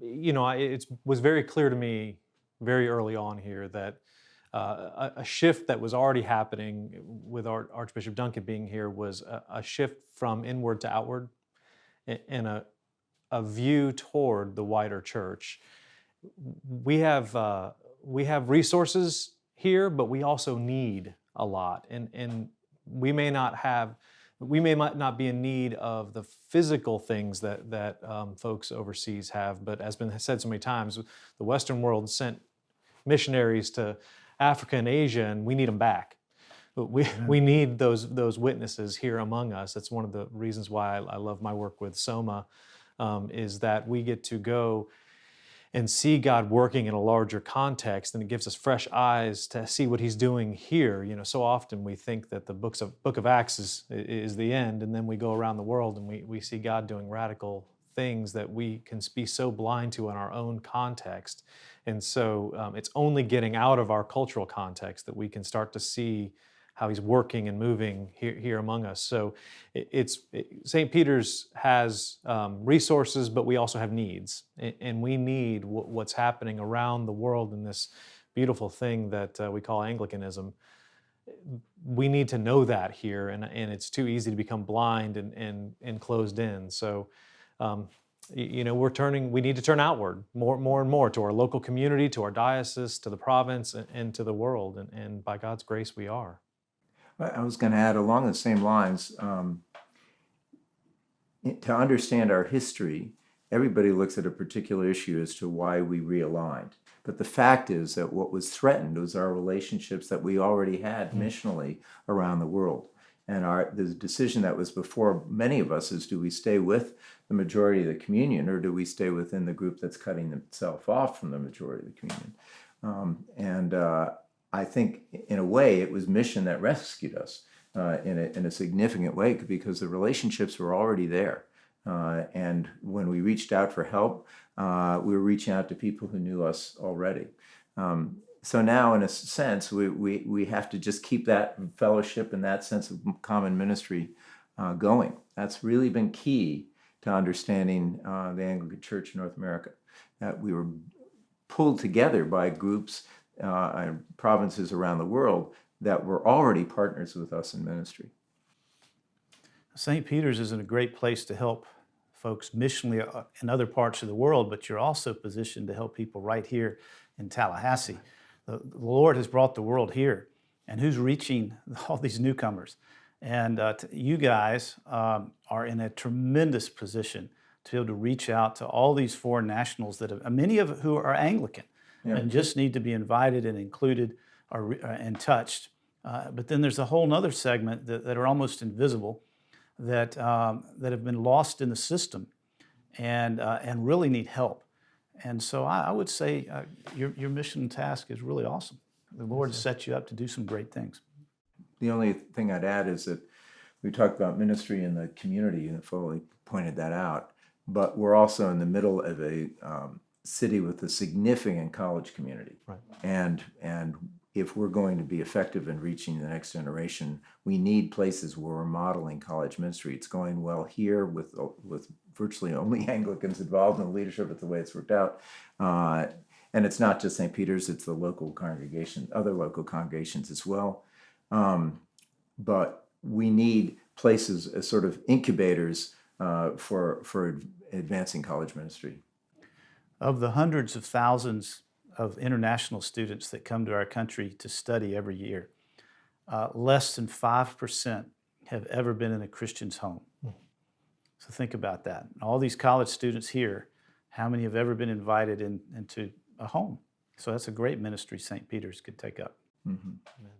it was very clear to me very early on here that a shift that was already happening with Archbishop Duncan being here was a shift from inward to outward, and a view toward the wider church. We have resources here, but we also need a lot, and we may not have. We may not be in need of the physical things that folks overseas have, but as been said so many times, the Western world sent missionaries to Africa and Asia, and we need them back. But we need those witnesses here among us. That's one of the reasons why I love my work with Soma, is that we get to go and see God working in a larger context, and it gives us fresh eyes to see what He's doing here. So often we think that the book of Acts is the end, and then we go around the world and we see God doing radical things that we can be so blind to in our own context. And so it's only getting out of our cultural context that we can start to see how He's working and moving here among us. So St. Peter's has resources, but we also have needs. And we need what's happening around the world in this beautiful thing that we call Anglicanism. We need to know that here, and it's too easy to become blind and closed in. So we need to turn outward more and more to our local community, to our diocese, to the province, and to the world. And by God's grace, we are. I was going to add along the same lines, to understand our history, everybody looks at a particular issue as to why we realigned. But the fact is that what was threatened was our relationships that we already had missionally around the world. And the decision that was before many of us is, do we stay with the majority of the communion, or do we stay within the group that's cutting itself off from the majority of the communion? I think, in a way, it was mission that rescued us in a significant way, because the relationships were already there. And when we reached out for help, we were reaching out to people who knew us already. So now, in a sense, we have to just keep that fellowship and that sense of common ministry going. That's really been key to understanding the Anglican Church in North America. That we were pulled together by groups and provinces around the world that were already partners with us in ministry. St. Peter's is in a great place to help folks missionally in other parts of the world, but you're also positioned to help people right here in Tallahassee. The Lord has brought the world here, and who's reaching all these newcomers? And you guys are in a tremendous position to be able to reach out to all these foreign nationals many of who are Anglican, and just need to be invited and included and touched. But then there's a whole other segment that are almost invisible, that have been lost in the system and really need help. And so I would say your mission task is really awesome. The Lord has set you up to do some great things. The only thing I'd add is that we talked about ministry in the community, and Foley pointed that out, but we're also in the middle of a city with a significant college community. Right. And if we're going to be effective in reaching the next generation, we need places where we're modeling college ministry. It's going well here with virtually only Anglicans involved in the leadership. It's the way it's worked out. And it's not just St. Peter's, it's the local congregation, other local congregations as well. But we need places as sort of incubators for advancing college ministry. Of the hundreds of thousands of international students that come to our country to study every year, less than 5% have ever been in a Christian's home. So think about that. All these college students here, how many have ever been invited into a home? So that's a great ministry St. Peter's could take up. Mm-hmm. Amen.